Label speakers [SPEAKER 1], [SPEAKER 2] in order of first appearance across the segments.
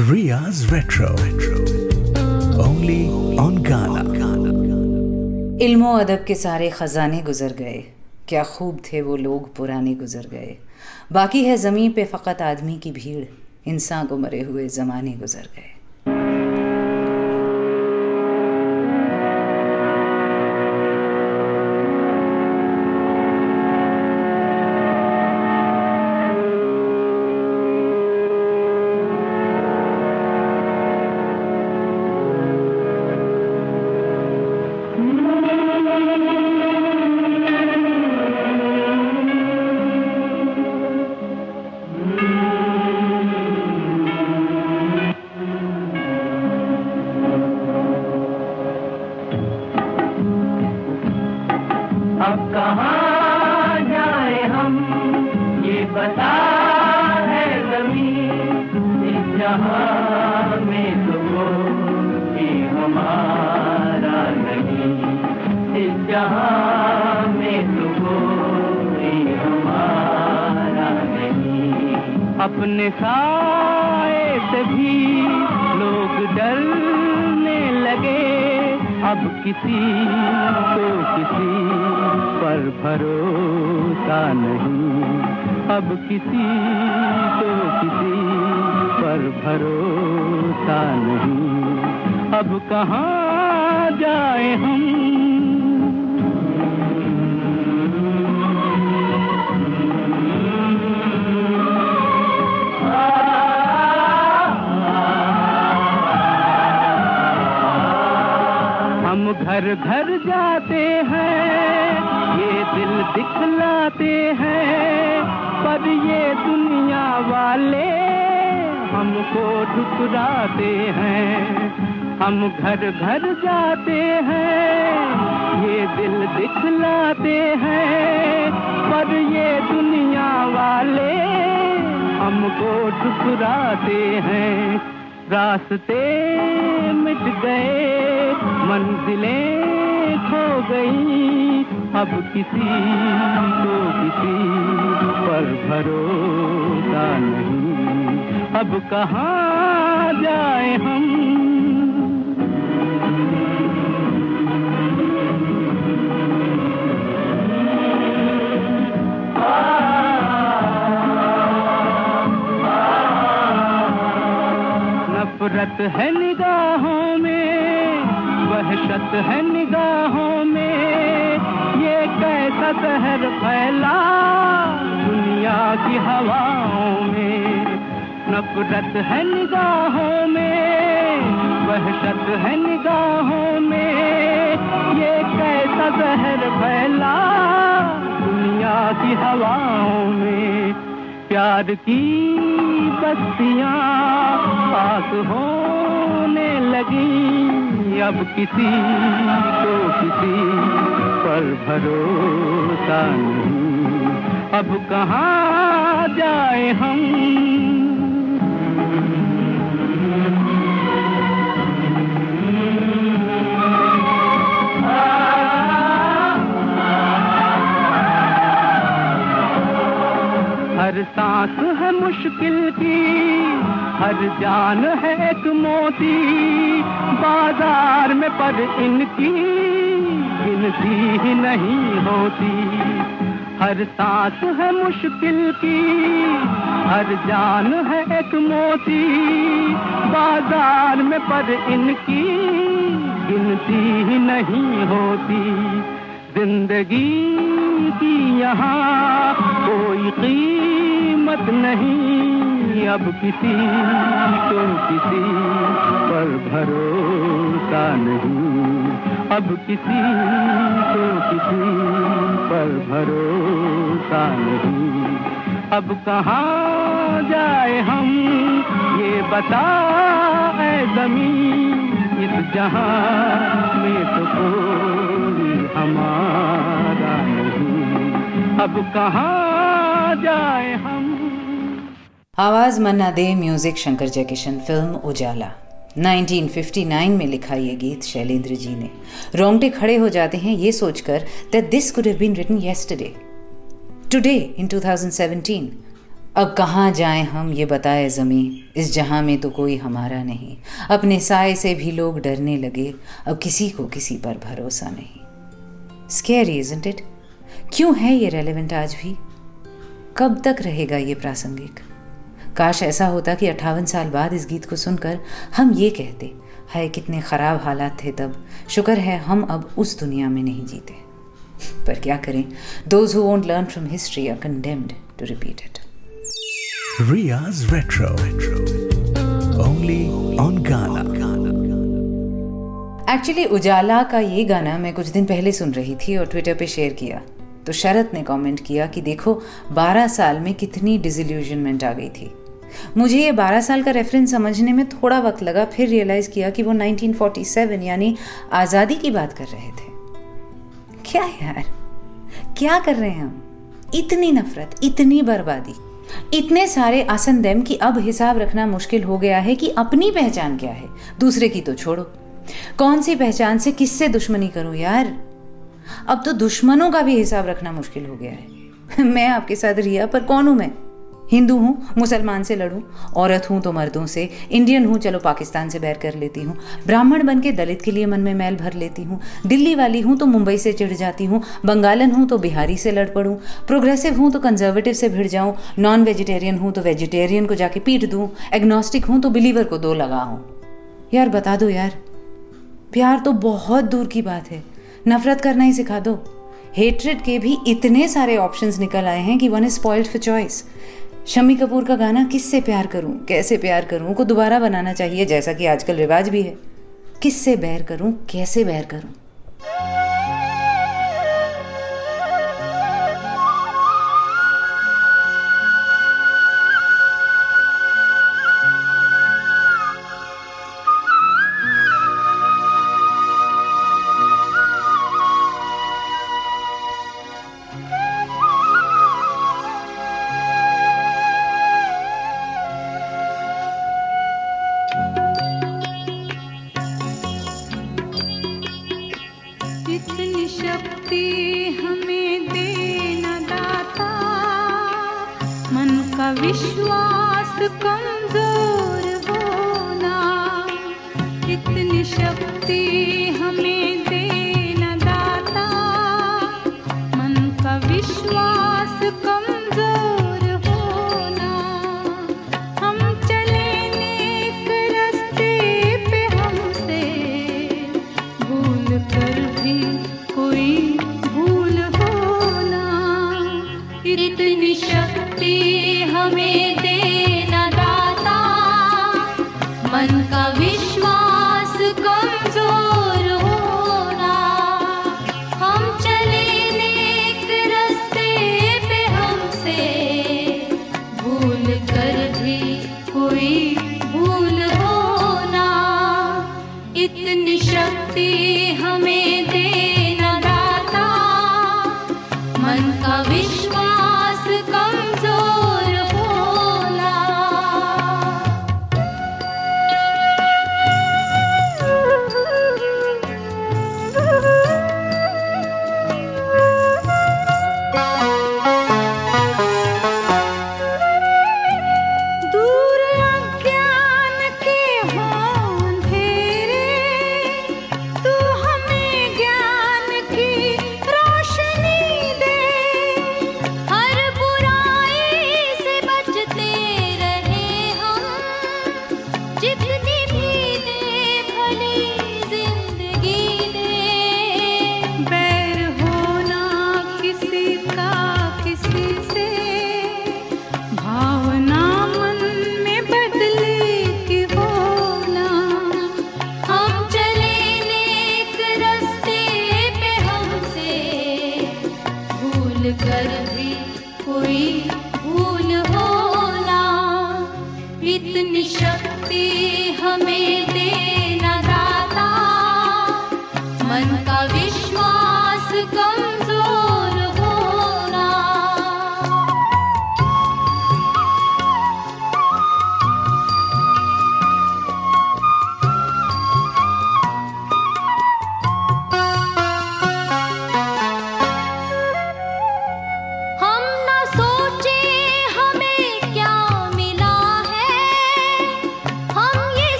[SPEAKER 1] Ria's Retro. Only on Ghana.
[SPEAKER 2] Elmo अदब के सारे ख़ज़ाने गुज़र गए, क्या खूब थे वो लोग पुराने गुज़र गए। बाकी है ज़मीं पे फ़कत आदमी की भीड़, इंसान को मरे हुए ज़माने गुज़र गए।
[SPEAKER 3] अब कहाँ जाए हम, ये बता है ज़मीन। इस जहाँ में तो कोई हमारा नहीं, इस जहाँ में तो कोई हमारा नहीं। अपने साए से भी लोग डरने लगे, अब किसी को किसी पर भरोसा नहीं, अब किसी को किसी पर भरोसा नहीं। अब कहाँ जाए हम। हम घर घर जाते हैं, ये दिल दिखलाते हैं, पर ये दुनिया वाले हमको ठुकराते हैं। हम घर घर जाते हैं, ये दिल दिखलाते हैं, पर ये दुनिया वाले हमको ठुकराते हैं। रास्ते मिट गए, मंजिलें खो गई, अब किसी को किसी पर भरोसा नहीं। अब कहाँ जाए हम। नफरत है निगाहों में, वहशत है निगाहों में, ये कैसा कहर फैला दुनिया की हवाओं में। नफरत है निगाहों में, वहशत है निगाहों में, ये कैसा कहर फैला दुनिया की हवाओं में। प्यार की बस्तियाँ पास होने लगी, अब किसी को किसी पर भरोसा नहीं। अब कहाँ जाए हम। हर सांस है मुश्किल की, हर जान है एक मोती, बाजार में पर इनकी गिनती ही नहीं होती। हर सांस है मुश्किल की, हर जान है एक मोती, बाजार में पर इनकी गिनती ही नहीं होती। जिंदगी की यहाँ कोई कीमत नहीं, अब किसी को किसी पर भरोसा नहीं। अब किसी को किसी पर भरोसा नहीं। अब कहाँ जाए हम, ये बता ऐ ज़मीं। इस जहाँ में तो कोई हमारा नहीं, अब कहाँ जाए हम।
[SPEAKER 2] आवाज़ मन्ना दे, म्यूज़िक शंकर जयकिशन, फिल्म उजाला। 1959 में लिखा ये गीत शैलेंद्र जी ने। रोंगटे खड़े हो जाते हैं ये सोचकर that this could have been written yesterday, today in 2017, अब कहाँ जाएं हम, ये बताए ज़मीं, इस जहां में तो कोई हमारा नहीं। अपने साए से भी लोग डरने लगे, अब किसी को किसी पर भरोसा नहीं। Scary isn't it? क्यों है ये रेलेवेंट आज भी? कब तक रहेगा ये प्रासंगिक? काश ऐसा होता कि 58 साल बाद इस गीत को सुनकर हम ये कहते, हाय कितने ख़राब हालात थे तब, शुक्र है हम अब उस दुनिया में नहीं जीते। पर क्या करें, those who won't learn from history are condemned to repeat it.
[SPEAKER 1] Ria's Retro. Only on Ghana.
[SPEAKER 2] Actually Ujala का ये गाना मैं कुछ दिन पहले सुन रही थी और ट्विटर पे शेयर किया, तो शरत ने कमेंट किया कि देखो 12 साल में कितनी डिसइल्यूजनमेंट आ गई थी। मुझे ये 12 साल का रेफरेंस समझने में थोड़ा वक्त लगा, फिर रियलाइज़ किया कि वो 1947 यानी आज़ादी की बात कर रहे थे। क्या यार, क्या कर रहे हैं हम? इतनी नफरत, इतनी बर्बादी, इतने सारे आसंदम कि अब हिसाब रखना मुश्किल हो गया है कि अपनी पहचान क्या है, दूसरे की तो छोड़ो। कौन सी पहचान से किससे दुश्मनी करूं यार? अब तो दुश्मनों का भी हिसाब रखना मुश्किल हो गया है। मैं आपके साथ रिया, पर कौन हूं मैं? हिंदू हूं, मुसलमान से लड़ूं, औरत हूं तो मर्दों से, इंडियन हूं चलो पाकिस्तान से बैर कर लेती हूं, ब्राह्मण बन के दलित के लिए मन में मैल भर लेती हूं, दिल्ली वाली हूं तो मुंबई से चिढ़ जाती हूं, बंगालन हूं तो बिहारी से लड़ पड़ूं, प्रोग्रेसिव हूं तो कंजर्वेटिव से भिड़ जाऊं, नॉन वेजिटेरियन हूं तो वेजिटेरियन को जाके पीट दूं, एग्नोस्टिक हूं तो बिलीवर को 2 लगाऊं। यार बता दो यार, प्यार तो बहुत दूर की बात है, नफरत करना ही सिखा दो। हेट्रेड के भी इतने सारे ऑप्शंस निकल आए हैं कि one is spoiled for choice. Shammi Kapoor का गाना किससे प्यार करूं, कैसे प्यार करूं को दोबारा बनाना चाहिए, जैसा कि आजकल रिवाज भी है। किससे बैर करूं, कैसे बैर करूं?
[SPEAKER 4] इतनी शक्ति हमें देना दाता, मन का विश्वास कमजोर होना। इतनी शक्ति हमें देना दाता, मन का विश्वास कमजोर होना। हम चले नेक रास्ते पे, हमसे भूल कर भी कोई भूल होना। इतनी शक्ति हमें देना दाता, मन का विश्वास कमजोर होना। हम चले नेक रास्ते पे, हमसे भूल कर भी कोई भूल होना। इतनी शक्ति हमें देना दाता, मन का विश्वास कमजोर होना। दूर अज्ञान के हों अंधेरे, तू हमें ज्ञान की रोशनी दे। हर बुराई से बचते रहे हम, जितनी भी दे भली जिंदगी दे। बैर होना किसी का किसी से, भावना मन में बदले की होना। हम चले नेक रास्ते पे, हमसे भूल कर भी कोई भूल होना। इतनी शक्ति हमें देना दाता, मन का विश्वास कमजोर होना। हम न सोचे हमें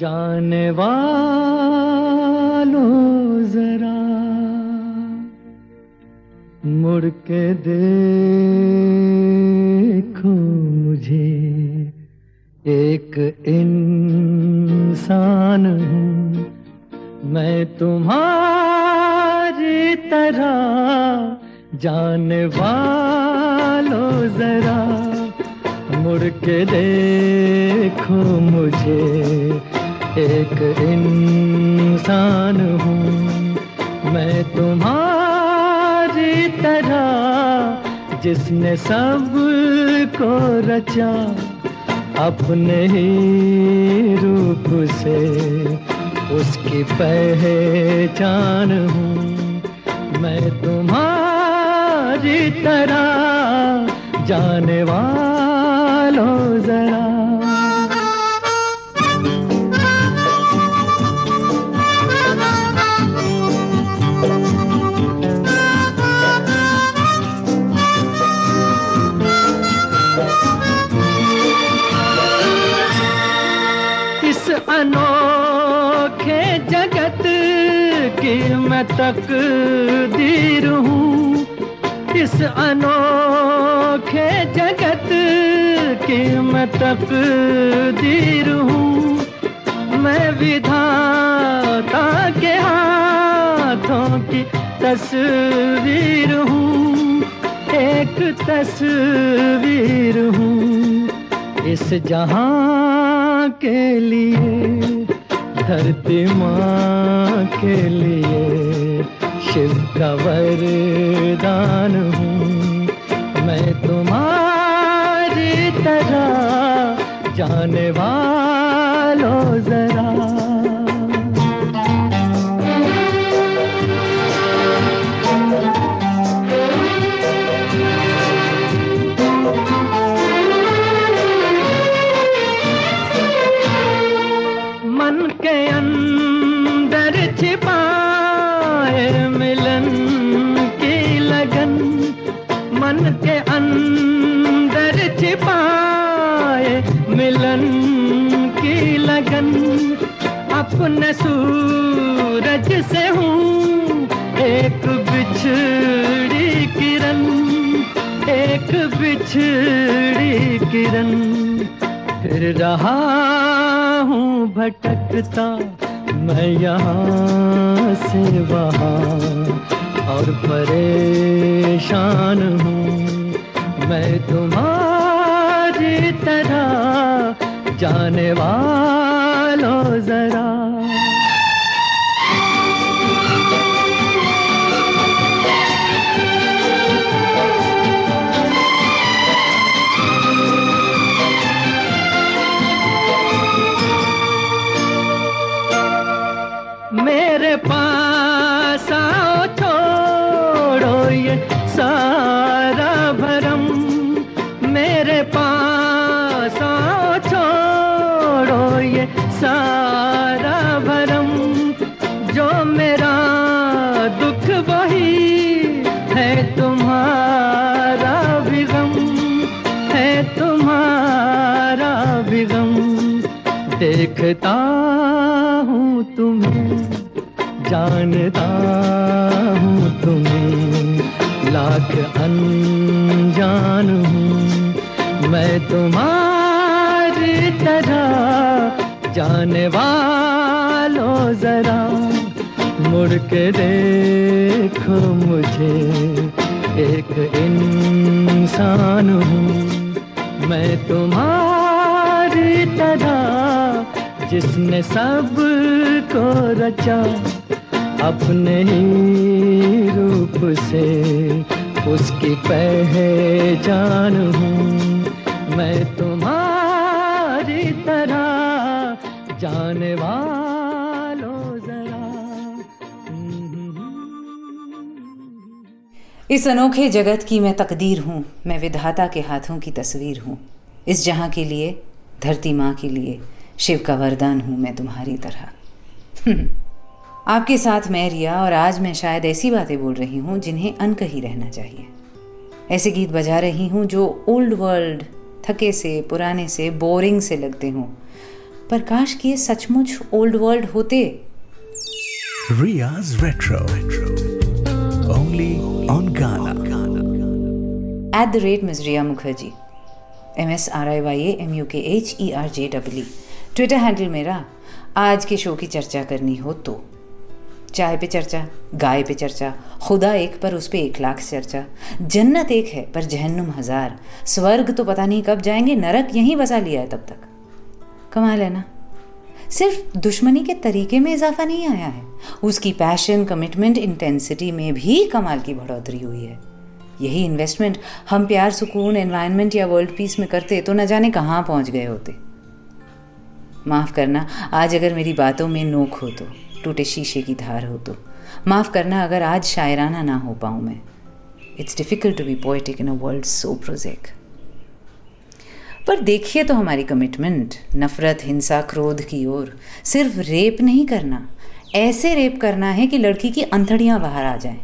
[SPEAKER 3] जाने वालों जरा मुड़ के देखो मुझे, एक इंसान हूँ मैं तुम्हारी तरह, जाने वालों जरा मुड़ के देखो मुझे, एक इंसान हूँ मैं तुम्हारी तरह, जिसने सब को रचा अपने ही रूप से, उसकी पहचान हूँ मैं तुम्हारी तरह, जाने वालों जरा। इस अनोखे जगत की मैं तकदीर हूँ, इस अनोखे जगत की मैं तकदीर हूँ, मैं विधाता के हाथों की तस्वीर हूँ, एक तस्वीर हूँ इस जहां के लिए, धरती माँ के लिए शिव का वरदान हूँ मैं तुम्हारी तरह, जाने वालों जरा। मन के अंदर छिपाए मिलन की लगन, मन के अंदर छिपाए मिलन की लगन, अपने सूरज से हूँ एक बिछड़ी किरण, एक बिछड़ी किरण, फिर रहा हूँ भटकता मैं यहाँ से वहाँ, और परेशान हूँ मैं तुम्हारी तरह, जाने वालों जरा। मेरे पास आओ छोड़ो ये सारा भरम, मेरे पास आओ छोड़ो ये सारा भरम, जो मेरा दुख वही है तुम्हारा भी गम, है तुम्हारा भी गम, देखता हूँ तुम्हें, जानता हूँ तुम्हें, लाख अनजान हूँ मैं तुम्हारी तरह, जाने वालों जरा मुड़ के देखो मुझे, एक इंसान हूँ मैं तुम्हारी तरह, जिसने सब को रचा अपने ही रूप से, उसकी पहचान हूँ मैं तुम्हारी तरह, जाने वालों जरा।
[SPEAKER 2] इस अनोखे जगत की मैं तकदीर हूँ, मैं विधाता के हाथों की तस्वीर हूँ, इस जहां के लिए, धरती माँ के लिए शिव का वरदान हूँ मैं तुम्हारी तरह। आपके साथ मैं रिया, और आज मैं शायद ऐसी बातें बोल रही हूँ जिन्हें अनकही रहना चाहिए। ऐसे गीत बजा रही हूँ जो ओल्ड वर्ल्ड, थके से, पुराने से, बोरिंग से लगते हों, पर काश कि ये सचमुच ओल्ड वर्ल्ड होते।
[SPEAKER 1] Ria's Retro. Only on Ghana.
[SPEAKER 2] @Ms. Riya Mukherjee, MSRIYAMUKHERJEE, Twitter handle मेरा। आज के शो की चर्चा करनी हो तो चाय पे चर्चा, गाय पे चर्चा, खुदा एक पर उस पे 1,00,000 चर्चा, जन्नत एक है पर जहन्नुम 1000, स्वर्ग तो पता नहीं कब जाएंगे, नरक यहीं बसा लिया है तब तक। कमाल है ना। सिर्फ दुश्मनी के तरीके में इजाफा नहीं आया है, उसकी पैशन, कमिटमेंट, इंटेंसिटी में भी कमाल की बढ़ोतरी हुई है। यही इन्वेस्टमेंट हम प्यार, सुकून, एनवायरनमेंट या वर्ल्ड पीस में करते तो न जाने कहाँ पहुँच गए होते। माफ़ करना आज अगर मेरी बातों में नोक हो तो, टूटे शीशे की धार हो तो, माफ़ करना अगर आज शायराना ना हो पाऊँ मैं। It's difficult to be poetic in a world so prosaic. पर देखिए तो हमारी कमिटमेंट, नफ़रत, हिंसा, क्रोध की ओर। सिर्फ रेप नहीं करना, ऐसे रेप करना है कि लड़की की अंथड़ियाँ बाहर आ जाएं।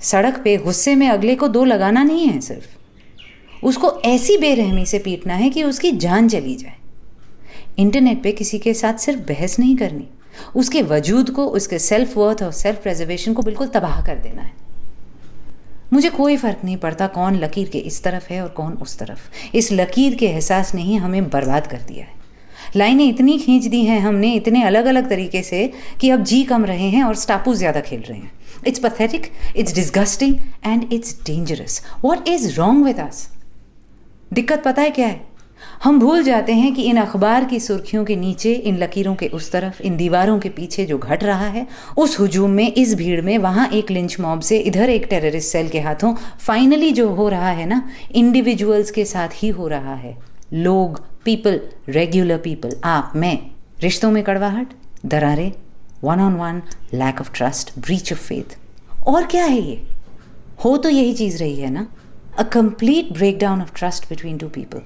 [SPEAKER 2] सड़क पे गुस्से में अगले को 2 लगाना नहीं है, सिर्फ उसको ऐसी बेरहमी से पीटना है कि उसकी जान चली जाए। इंटरनेट पे किसी के साथ सिर्फ बहस नहीं करनी, उसके वजूद को, उसके सेल्फ वर्थ और सेल्फ प्रेजर्वेशन को बिल्कुल तबाह कर देना है। मुझे कोई फ़र्क नहीं पड़ता कौन लकीर के इस तरफ है और कौन उस तरफ। इस लकीर के एहसास ने ही हमें बर्बाद कर दिया है। लाइनें इतनी खींच दी हैं हमने इतने अलग अलग तरीके से कि अब जी कम रहे हैं और स्टापू ज़्यादा खेल रहे हैं। It's pathetic, it's disgusting and it's dangerous. What is wrong with us? दिक्कत पता है क्या है? हम भूल जाते हैं कि इन अखबार की सुर्खियों के नीचे, इन लकीरों के उस तरफ, इन दीवारों के पीछे जो घट रहा है, उस हुजूम में, इस भीड़ में, वहाँ एक लिंच मॉब से, इधर एक टेररिस्ट सेल के हाथों फाइनली जो हो रहा है ना, इंडिविजुअल्स के साथ ही हो रहा है। लोग, पीपल, रेगुलर पीपल, आप, मैं। रिश्तों में कड़वाहट, दरारें, one-on-one, lack of trust, breach of faith. और क्या है ये? हो तो यही चीज़ रही है ना, a complete breakdown of trust between 2 people.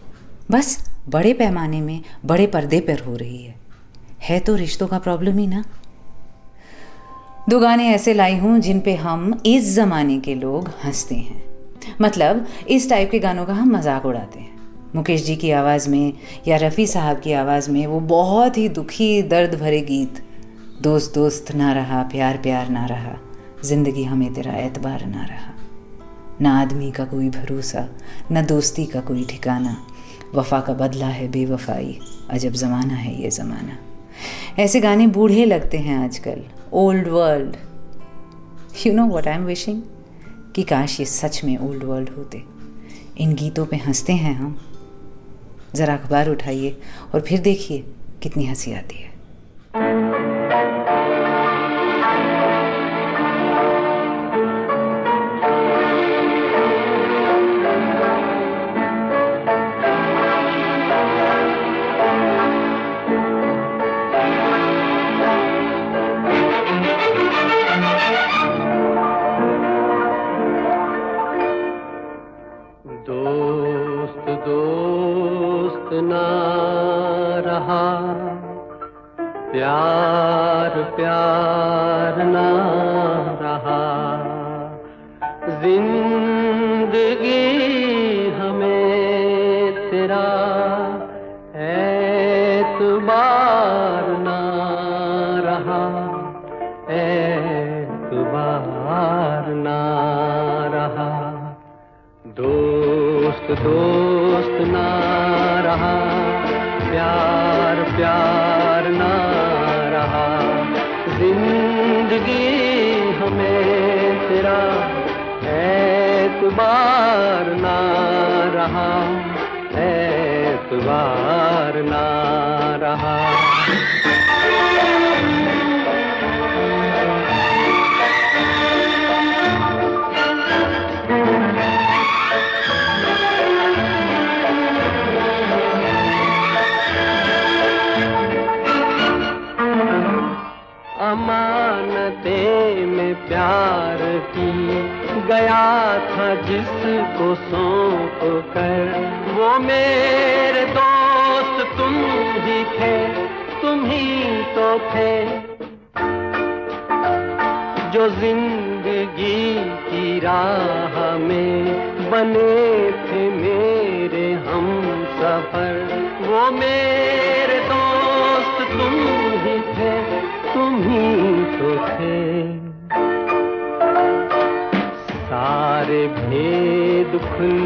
[SPEAKER 2] बस बड़े पैमाने में, बड़े पर्दे पर हो रही है तो रिश्तों का प्रॉब्लम ही ना। 2 गाने ऐसे लाई हूँ जिन पे हम इस ज़माने के लोग हंसते हैं। मतलब इस टाइप के गानों का हम मजाक उड़ाते हैं। मुकेश जी की आवाज़ में या रफ़ी साहब की आवाज़ में वो बहुत ही दुखी, दर्द भरे गीत, दोस्त दोस्त ना रहा, प्यार प्यार ना रहा, ज़िंदगी हमें तेरा एतबार ना रहा, ना आदमी का कोई भरोसा, ना दोस्ती का कोई ठिकाना, वफ़ा का बदला है बेवफ़ाई, अजब ज़माना है ये ज़माना। ऐसे गाने बूढ़े लगते हैं आजकल, old world. You know what I am wishing? कि काश ये सच में ओल्ड वर्ल्ड होते। इन गीतों पे हंसते हैं हम। ज़रा अखबार उठाइए और फिर देखिए कितनी हंसी आती है।
[SPEAKER 3] प्यार प्यार ना रहा, जिंदगी हमें तेरा एतबार ना रहा, एतबार ना रहा। दोस्त दोस्त ना रहा, प्यार प्यार ना रहा, जिंदगी हमें तेरा एतबार ना रहा, एतबार ना रहा। अमानते में प्यार की गया था जिसको सौंप कर, वो मेरे दोस्त तुम ही थे, तुम ही तो थे, जो जिंदगी की राह में बने थे मेरे हम सफर, वो मेरे दोस्त तुम ही थे, तुम ही तो थे। सारे भेद खुल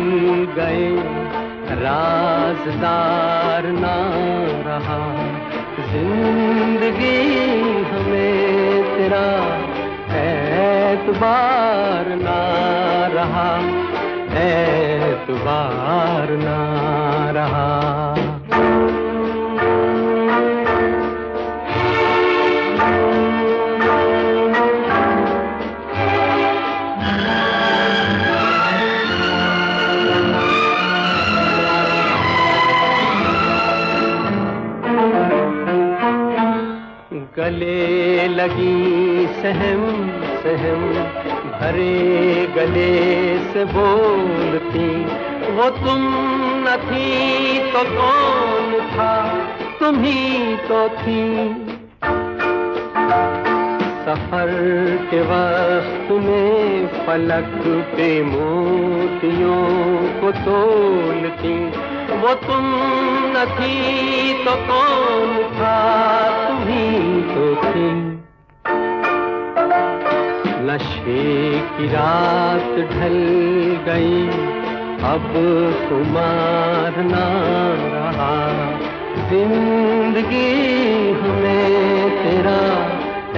[SPEAKER 3] गए, राज़दार ना रहा, जिंदगी हमें तेरा एतबार ना रहा, एतबार ना रहा। गले लगी सहम सहम, भरे गले से बोलती, वो तुम न थी तो कौन था, तुम ही तो थी। सफर के वक्त में फलक पे मोतियों को तोलती, वो तुम न थी तो कौन था, तुम ही तो थी। नशे की रात ढल गई, अब खुमार ना रहा, जिंदगी हमें तेरा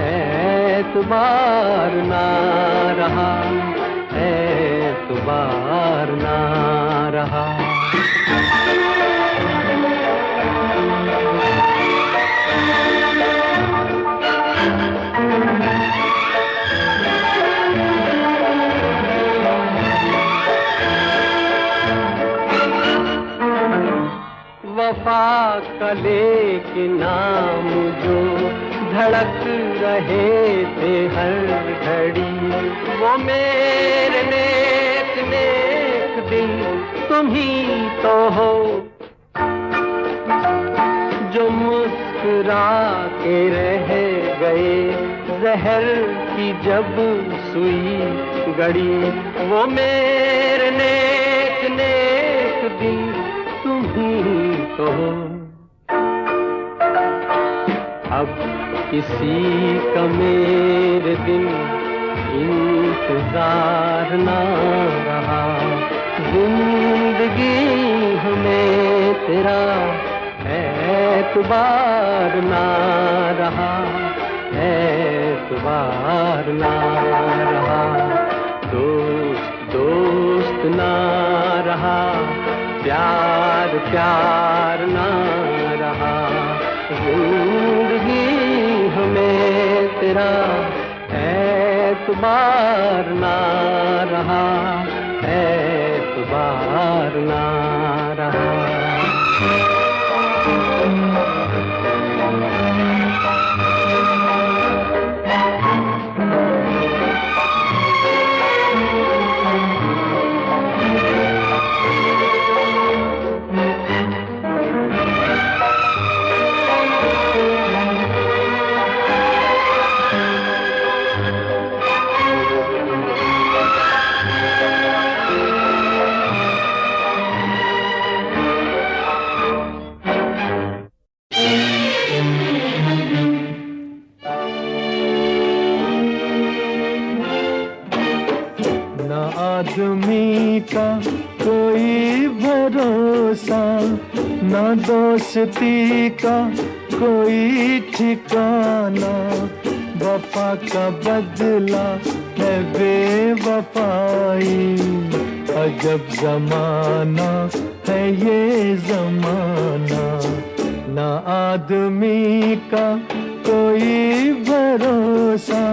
[SPEAKER 3] एतबार ना रहा, एतबार ना रहा। वफा का लेके नाम जो धड़क रहे थे हर घड़ी, वो मेरे नेक नेक दिल तुम ही तो हो, जो मुस्कुरा के रह गए जहर की जब सुई गड़ी, वो मेरे नेक नेक दिल तुम ही तो हो। अब किसी का मेरे दिन इंतजार ना रहा, जिंदगी हमें तेरा एतबार ना रहा, एतबार ना रहा। दोस्त दोस्त ना रहा, प्यार प्यार ना रहा, जिंदगी हमें तेरा एतबार ना रहा, एतबार ना रहा।
[SPEAKER 5] आदमी का कोई भरोसा, ना दोस्ती का कोई ठिकाना, वफा का बदला है बेवफाई, अजब जमाना है ये जमाना, ना आदमी का कोई भरोसा।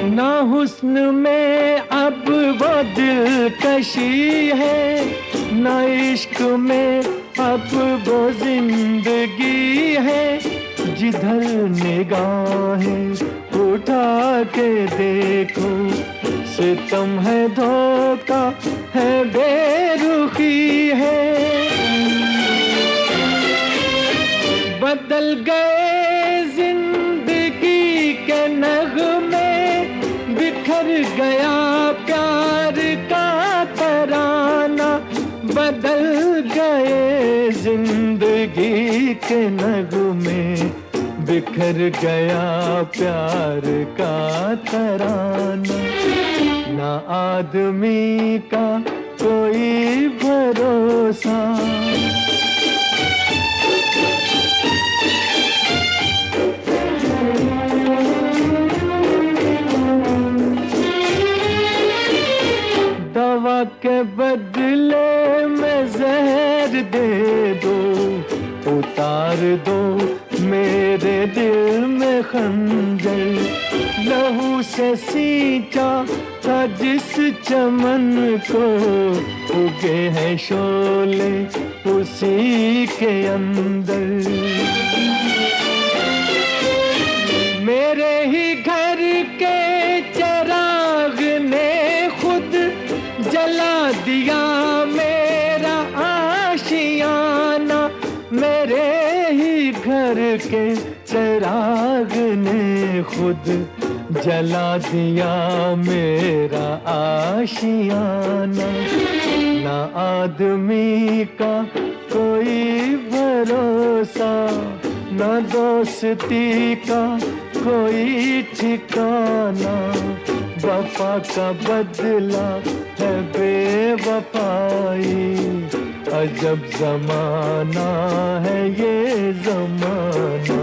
[SPEAKER 5] ना हुस्न में अब वो दिलकशी है, ना इश्क में अब वो जिंदगी है, जिधर निगाहें उठा के देखो सितम है, धोखा है, बेरुखी है। बदल गए जिंदगी के नगमे, गया प्यार का तराना, बदल गए जिंदगी के नगमे, बिखर गया प्यार का तराना। ना आदमी का कोई भरोसा, दवा के बदले में जहर दे दो, उतार दो मेरे दिल में खंजर। लहू से सींचा था जिस चमन को, उगे हैं शोले उसी के अंदर। मेरे ही घर के चिराग ने खुद जला दिया मेरा आशियाना, मेरे ही घर के चिराग ने खुद जला दिया मेरा आशियाना। ना आदमी का कोई भरोसा, ना दोस्ती का कोई ठिकाना, वफा का बदला है बेवफाई, अजब जमाना है ये जमाना।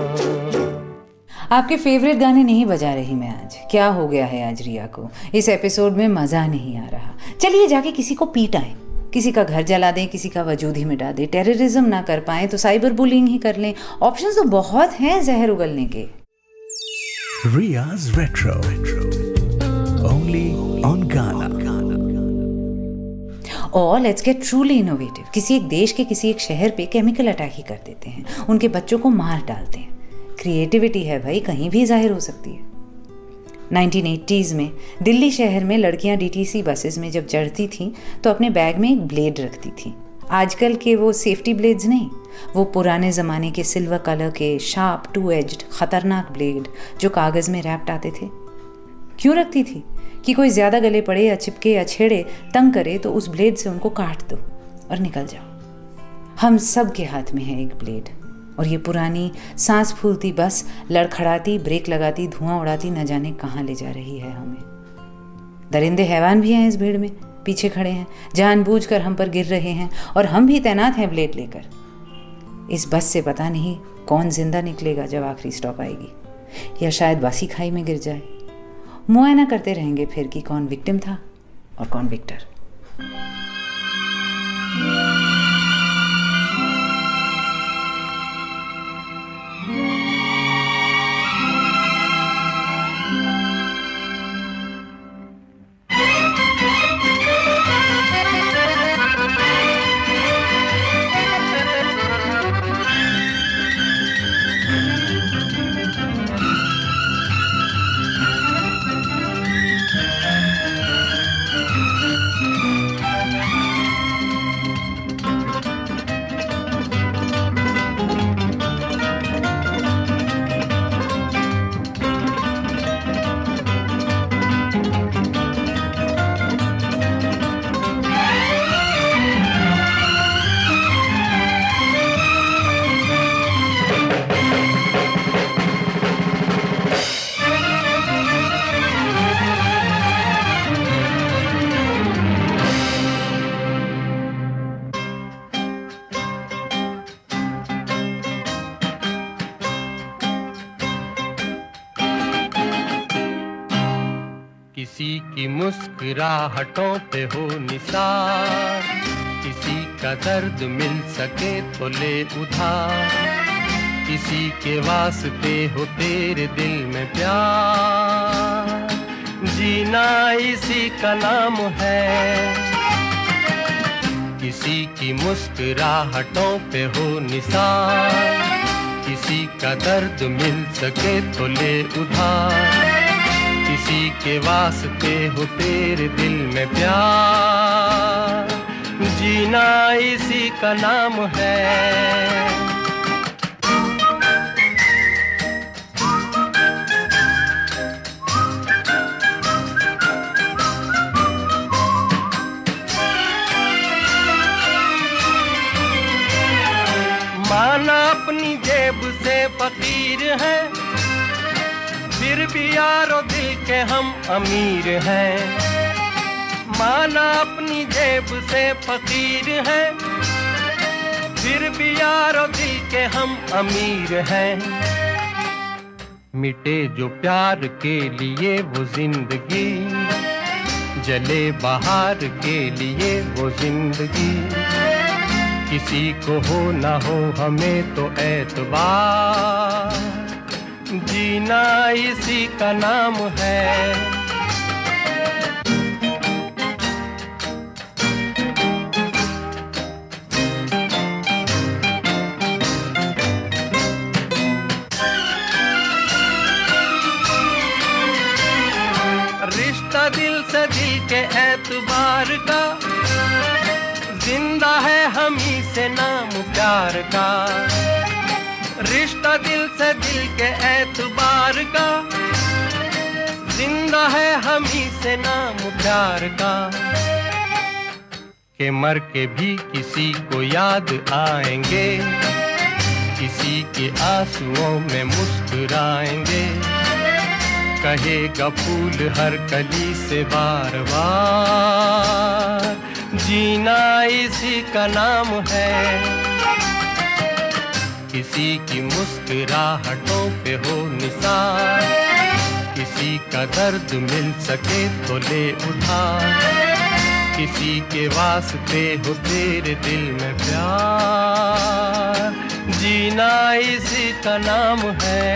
[SPEAKER 2] आपके फेवरेट गाने नहीं बजा रही मैं आज। क्या हो गया है आज रिया को? इस एपिसोड में मज़ा नहीं आ रहा। चलिए जाके किसी को पीट आएं, किसी का घर जला दें, किसी का वजूद ही मिटा दें। टेररिज्म ना कर पाएं तो साइबर बुलिंग ही कर लें। ऑप्शंस तो बहुत हैं जहर उगलने के।
[SPEAKER 1] Ria's Retro. Only on Ghana.
[SPEAKER 2] और लेट्स गेट ट्रूली इनोवेटिव। किसी एक देश के किसी एक शहर पे केमिकल अटैक ही कर देते हैं, उनके बच्चों को मार डालते हैं। क्रिएटिविटी है भाई, कहीं भी जाहिर हो सकती है। 1980s में दिल्ली शहर में लड़कियां डीटीसी बसेस में जब चढ़ती थीं तो अपने बैग में एक ब्लेड रखती थीं। आजकल के वो सेफ्टी ब्लेड्स नहीं, वो पुराने ज़माने के सिल्वर कलर के शार्प 2-edged खतरनाक ब्लेड जो कागज़ में रैप्ड आते थे। क्यों रखती थी? कि कोई ज़्यादा गले पड़े या चिपके या छेड़े, तंग करे तो उस ब्लेड से उनको काट दो और निकल जाओ। हम सब के हाथ में है एक ब्लेड, और ये पुरानी सांस फूलती बस लड़खड़ाती, ब्रेक लगाती, धुआं उड़ाती न जाने कहाँ ले जा रही है हमें। दरिंदे हैवान भी हैं इस भीड़ में, पीछे खड़े हैं, जानबूझकर हम पर गिर रहे हैं, और हम भी तैनात हैं ब्लेड लेकर। इस बस से पता नहीं कौन जिंदा निकलेगा जब आखिरी स्टॉप आएगी, या शायद वासी खाई में गिर जाए। मुआयना करते रहेंगे फिर कि कौन विक्टिम था और कौन विक्टर।
[SPEAKER 3] किसी की मुस्कुराहटों पे हो निसार, किसी का दर्द मिल सके तो ले उधार, किसी के वास्ते हो तेरे दिल में प्यार, जीना इसी का नाम है। किसी की मुस्कुराहटों पे हो निसार, किसी का दर्द मिल सके तो ले उधार, किसी के वास्ते हो तेरे दिल में प्यार, जीना इसी का नाम है। जेब से फकीर हैं, फिर भी यारो दिल के हम अमीर हैं। माना अपनी जेब से फकीर हैं, फिर भी यारो दिल के हम अमीर हैं। मिटे जो प्यार के लिए वो जिंदगी, जले बाहर के लिए वो जिंदगी। किसी को हो ना हो हमें तो एतबार, जीना इसी का नाम है। रिश्ता दिल से दिल के एतबार का, जिंदा है हम ही से नाम प्यार का। रिश्ता दिल से दिल के एतबार का, जिंदा है हम ही से नाम प्यार का। के मर के भी किसी को याद आएंगे, किसी के आंसुओं में मुस्कुराएंगे। कहेगा फूल हर कली से बार बार, जीना इसी का नाम है। किसी की मुस्कुराहटों पे हो निसार, किसी का दर्द मिल सके तो ले उधार। किसी के वास्ते हो तेरे दिल में प्यार, जीना इसी का नाम है।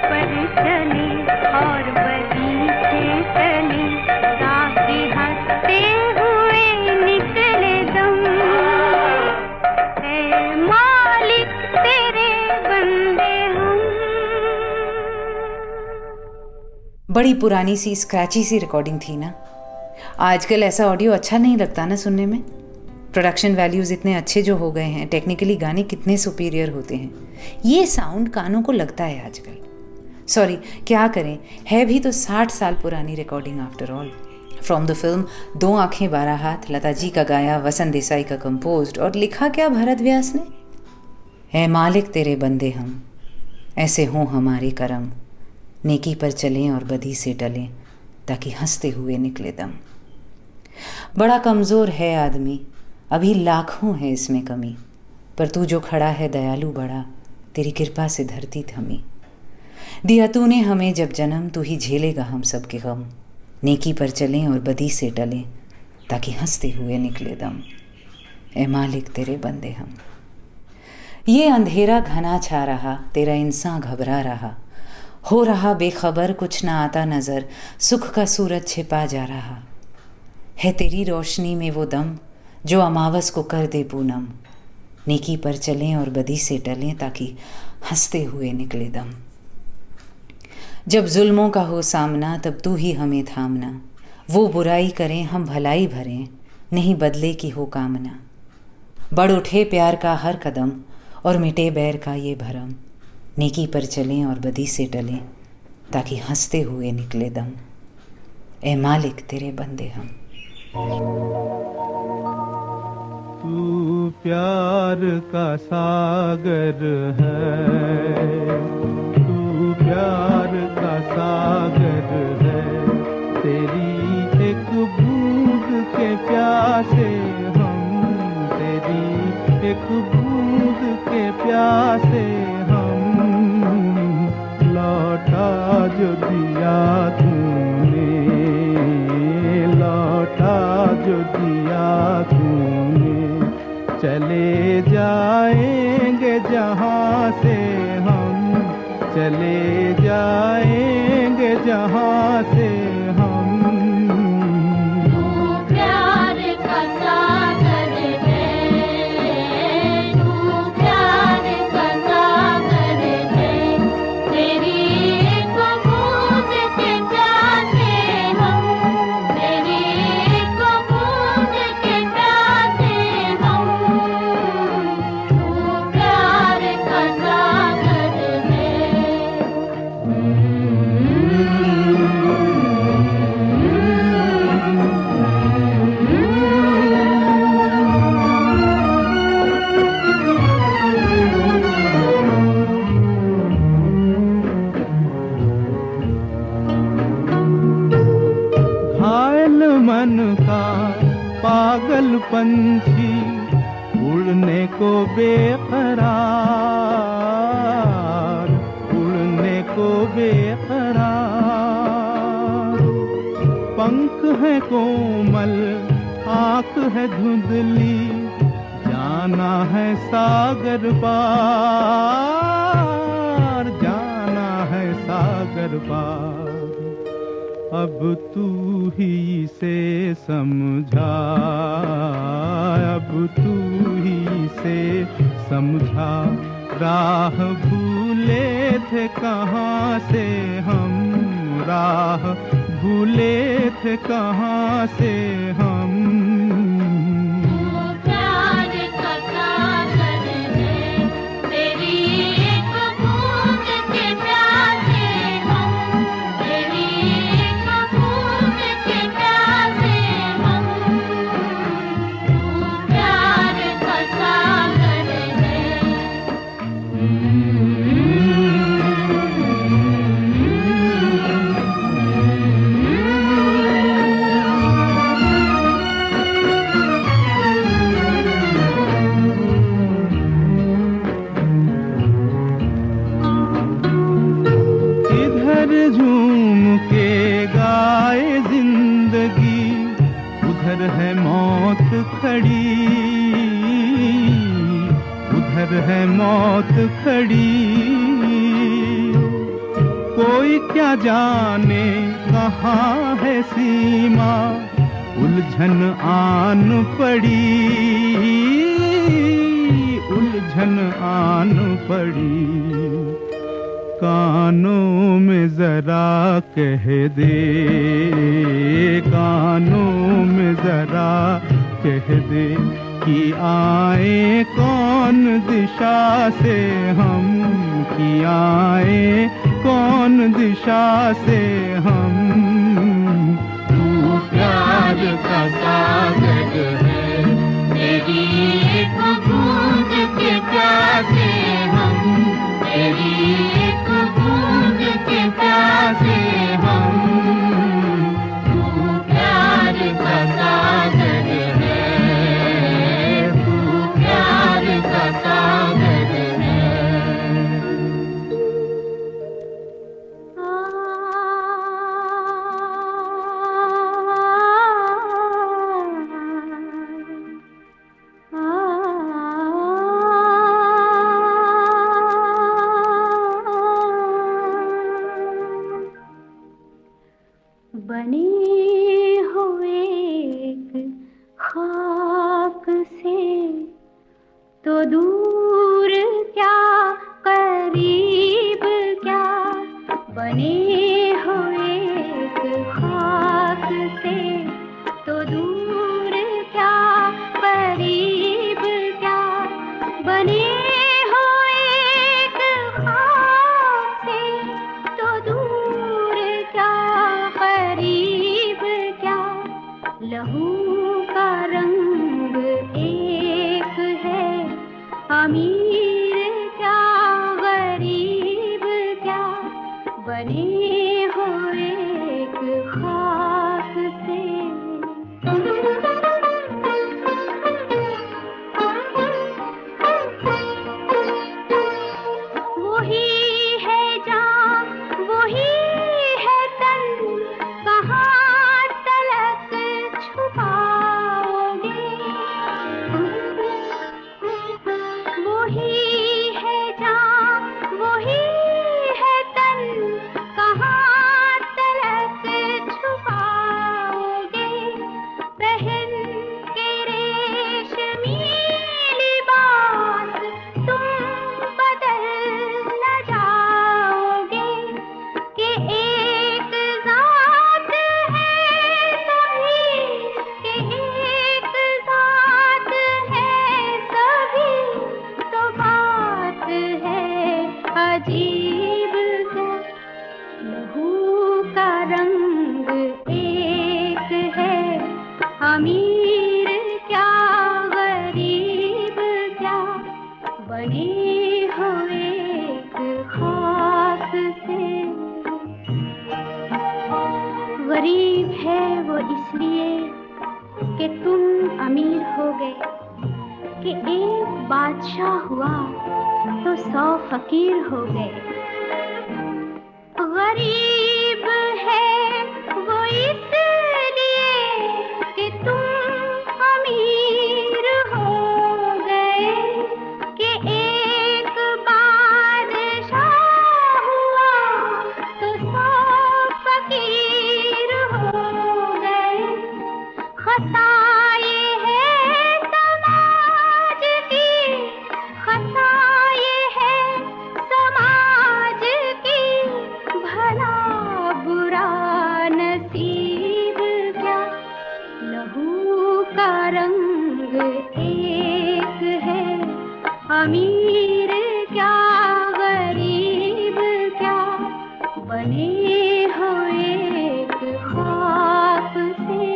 [SPEAKER 4] पर चले
[SPEAKER 2] बड़ी पुरानी सी स्क्रैची सी रिकॉर्डिंग थी ना। आजकल ऐसा ऑडियो अच्छा नहीं लगता ना सुनने में। प्रोडक्शन वैल्यूज़ इतने अच्छे जो हो गए हैं, टेक्निकली गाने कितने सुपीरियर होते हैं, ये साउंड कानों को लगता है आजकल। सॉरी, क्या करें, है भी तो 60 साल पुरानी recording after all. From the film 2 आँखें 12 हाथ, लता जी का गाया, वसंत देसाई का कंपोज्ड, और लिखा क्या भरत व्यास ने? है मालिक तेरे बंदे हम, ऐसे हों हमारे करम, नेकी पर चलें और बदी से टलें, ताकि हंसते हुए निकले दम। बड़ा कमज़ोर है आदमी, अभी लाखों है इसमें कमी, पर तू जो खड़ा है दयालु बड़ा, तेरी कृपा से धरती थमी। दिया तूने हमें जब जन्म, तू ही झेलेगा हम सब के गम, नेकी पर चलें और बदी से टलें, ताकि हंसते हुए निकले दम। ए मालिक तेरे बंदे हम। ये अंधेरा घना छा रहा, तेरा इंसान घबरा रहा, हो रहा बेखबर, कुछ ना आता नज़र, सुख का सूरज छिपा जा रहा। है तेरी रोशनी में वो दम, जो अमावस को कर दे पूनम, नेकी पर चलें और बदी से टलें, ताकि हंसते हुए निकले दम। जब जुल्मों का हो सामना, तब तू ही हमें थामना, वो बुराई करें हम भलाई भरें, नहीं बदले की हो कामना। बढ़ उठे प्यार का हर कदम, और मिटे बैर का ये भरम, नेकी पर चलें और बदी से टलें, ताकि हंसते हुए निकले दम। ए मालिक तेरे बंदे हम।
[SPEAKER 5] तू प्यार का सागर है, तू प्यार का सागर है, तेरी एक बूंद के प्यासे हम, तेरी एक बूंद के प्यासे हम, लौटा जो दिया तूने, लौटा जो दिया तूने, चले जाएंगे जहाँ से हम, चले जाएंगे जहाँ से हम। पागल पंछी उड़ने को बेकरार, उड़ने को बेकरार, पंख है कोमल, आँख है धुंधली, जाना है सागर पार, जाना है सागर पार। अब तू ही से समझा, अब तू ही से समझा, राह भूले थे कहाँ से हम, राह भूले थे कहाँ से हम। झूम के गाए जिंदगी, उधर है मौत खड़ी, उधर है मौत खड़ी। कोई क्या जाने कहाँ है सीमा, उलझन आन पड़ी, उलझन आन पड़ी। कानों में जरा कह दे, कानों में जरा कह दे कि आए कौन दिशा से हम, कि आए कौन दिशा से हम। तू प्यार का सागर है, तेरी एक बूंद के प्यासे हम, तेरी एक बूंद के प्यासे हम। तू प्यार का सागर है, तू प्यार का सागर है।
[SPEAKER 4] बने हुए एक खाक से तो दूर क्या करीब क्या, बने हुए एक खाक से तो दूर क्या करीब क्या, बने हुए एक खाक से तो दूर क्या करीब क्या। लहू का रंग एक है, अमीर क्या गरीब क्या, बने हुए एक खाक से। वही है जान, वही है तन, कहाँ तलक छुपाओगे। वही है जान, वही है तन, कहाँ तलक छुपाओगे। पहन के रेशमी लिबास तुम बदल न जाओगे, कि एक ज़ात है सभी, कि एक ज़ात है सभी, तो बात है अजीब क्या। लहू का रंग एक है, अमीर क्या गरीब क्या, बने हुए एक खाक से। गरीब है वो इसलिए कि तुम अमीर हो गए, कि एक बादशाह हुआ तो 100 फकीर हो गए। गरीब है वो इसलिए कि तुम अमीर हो गए, कि एक बादशाह हुआ तो 100 फकीर हो गए। खता ये है समाज की, खता ये है समाज की, भला बुरा नसीब क्या। लहू का रंग एक है, अमीर क्या गरीब क्या, बने हुए एक खाक से।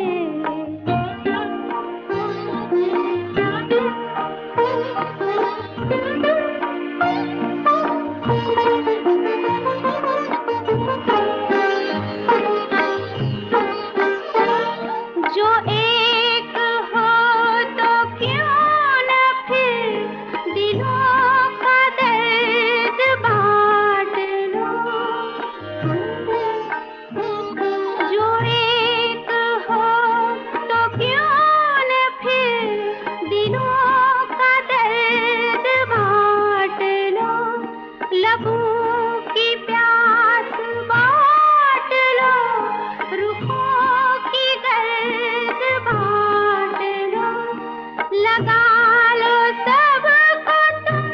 [SPEAKER 4] जो एक हो तो क्यों न फिर दिलों का दर्द बांट लो। जो एक हो तो क्यों न फिर दिलों का दर्द बांट लो। लबों की प्यास बांट लो, रुखों की गर्द बांट लो। लगा लो सबको तुम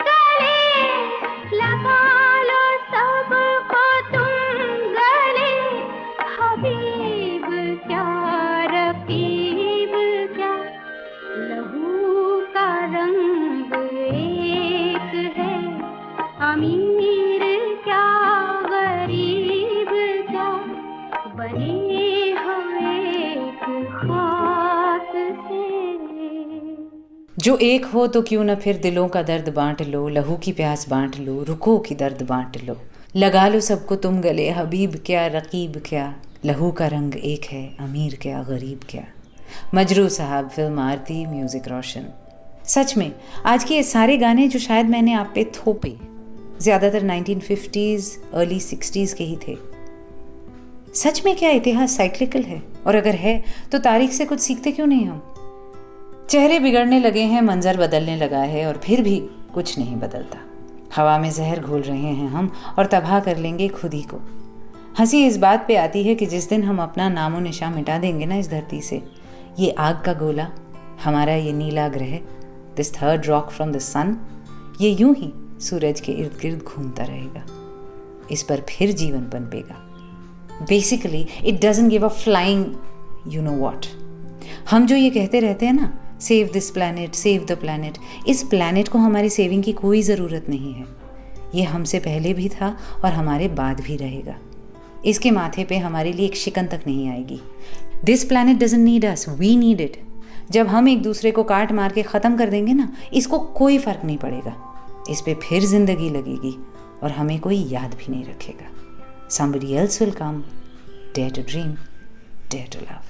[SPEAKER 4] गले, लगा लो
[SPEAKER 2] जो एक हो तो क्यों न फिर दिलों का दर्द बांट लो, लहू की प्यास बांट लो, रुखों की दर्द बांट लो, लगा लो सबको तुम गले, हबीब क्या रकीब क्या, लहू का रंग एक है, अमीर क्या गरीब क्या। मजरू साहब, फिल्म आरती, म्यूज़िक रोशन। सच में आज के ये सारे गाने जो शायद मैंने आप पे थोपे, ज़्यादातर 1950s, अर्ली 60s के ही थे। सच में क्या इतिहास साइक्लिकल है? और अगर है तो तारीख से कुछ सीखते क्यों नहीं हम? चेहरे बिगड़ने लगे हैं, मंजर बदलने लगा है और फिर भी कुछ नहीं बदलता। हवा में जहर घोल रहे हैं हम और तबाह कर लेंगे खुद ही को। हंसी इस बात पे आती है कि जिस दिन हम अपना नामो निशान मिटा देंगे ना इस धरती से, ये आग का गोला, हमारा ये नीला ग्रह, this third rock from the sun, ये यूं ही सूरज के इर्द गिर्द घूमता रहेगा। इस पर फिर जीवन पनपेगा। Basically it doesn't give a flying you know what. हम जो ये कहते रहते हैं ना, save this planet, save the planet, इस प्लैनेट को हमारी सेविंग की कोई ज़रूरत नहीं है। ये हमसे पहले भी था और हमारे बाद भी रहेगा। इसके माथे पे हमारे लिए एक शिकन तक नहीं आएगी। This planet doesn't need us, we need it. जब हम एक दूसरे को काट मार के ख़त्म कर देंगे ना, इसको कोई फ़र्क नहीं पड़ेगा। इस पे फिर ज़िंदगी लगेगी और हमें कोई याद भी नहीं रखेगा। Somebody else will come. Dare to dream, dare to love.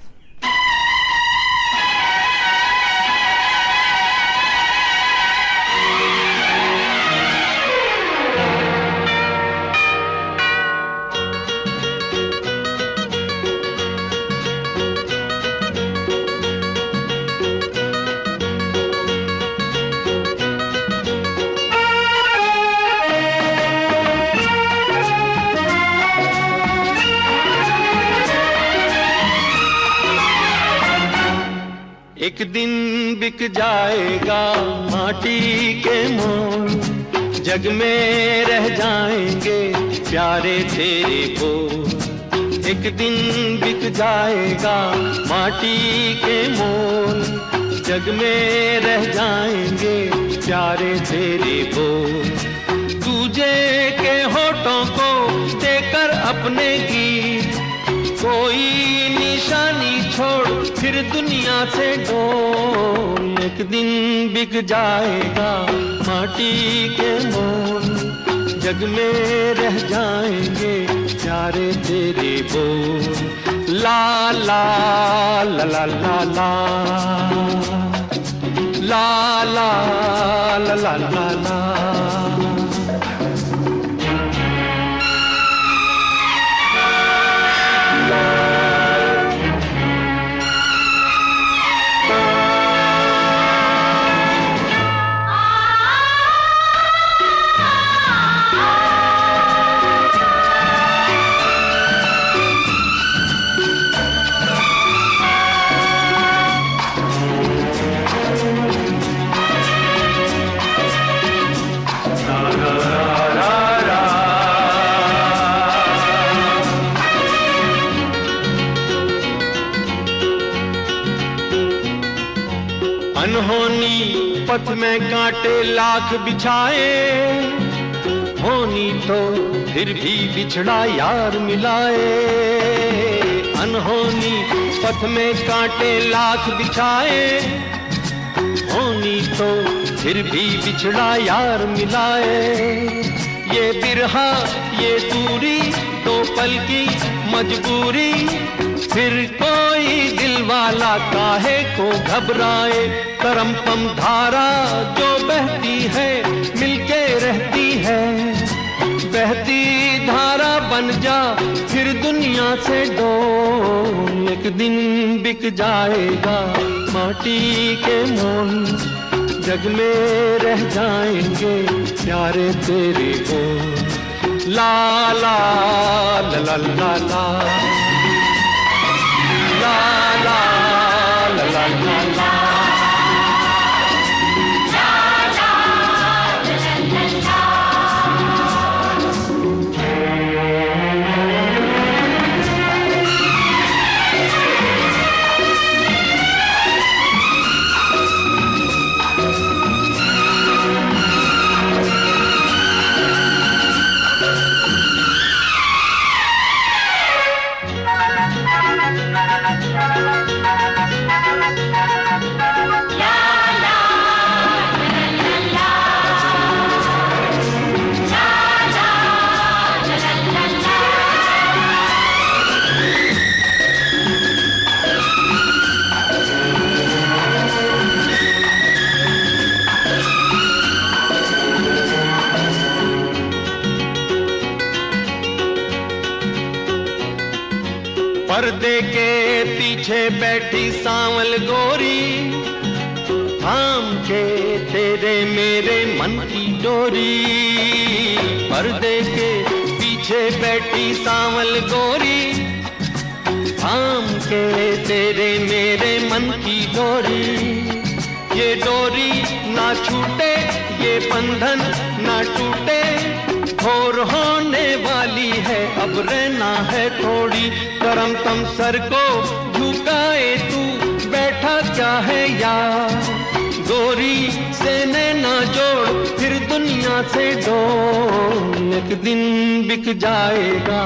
[SPEAKER 3] एक दिन बिक जाएगा माटी के मोल, जग में रह जाएंगे प्यारे तेरे बोल। एक दिन बिक जाएगा माटी के मोल, जग में रह जाएंगे प्यारे तेरे बोल। दूजे के होठों को देकर अपने गीत, कोई निशानी छोड़ फिर दुनिया से डोल। एक दिन बिक जाएगा माटी के मोल, जग में रह जाएंगे प्यारे तेरे बोल। ला ला ला ला ला ला ला ला ला ला ला। अनहोनी पथ में कांटे लाख बिछाए, होनी तो फिर भी बिछड़ा यार मिलाए। अनहोनी पथ में कांटे लाख बिछाए, होनी तो फिर भी बिछड़ा यार मिलाए। ये बिरहा ये दूरी दो पल की मजबूरी, फिर कोई दिल वाला काहे को घबराए। करम पम धारा जो बहती है मिलके रहती है, बहती धारा बन जा फिर दुनिया से डोल। एक दिन बिक जाएगा माटी के मोल, जग में रह जाएंगे प्यारे तेरे बोल। ला ला ला ला ला ला ला ला ला ला ला ला। पर्दे के पीछे बैठी सांवल गोरी, थाम के तेरे मेरे मन की डोरी। पर्दे के पीछे बैठी सांवल गोरी, थाम के तेरे मेरे मन की डोरी। ये डोरी ना छूटे, ये बंधन ना टूटे, भोर होने वाली है अब रहना है थोड़ी। करम तम सर को झुकाए तू बैठा क्या है यार, गोरी से नैना जोड़ फिर दुनिया से डोल। एक दिन बिक जाएगा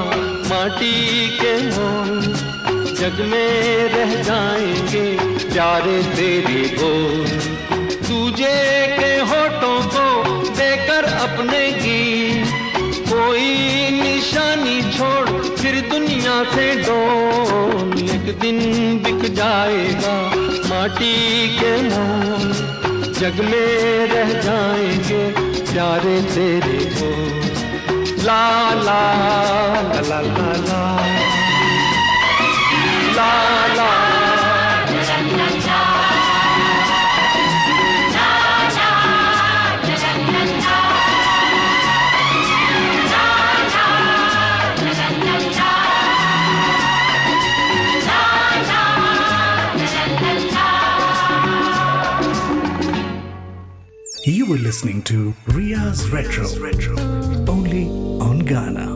[SPEAKER 3] माटी के मोल, जग में रह जाएंगे प्यारे तेरे बोल। तुझे के होठों को देकर अपने गीत, कोई निशानी छोड़ फिर दुनिया से डोल। एक दिन बिक जाएगा माटी के मोल, जग में रह जाएंगे प्यारे तेरे बोल। ला ला ला ला ला ला ला ला।
[SPEAKER 1] You were listening to Ria's Retro, only on Ghana.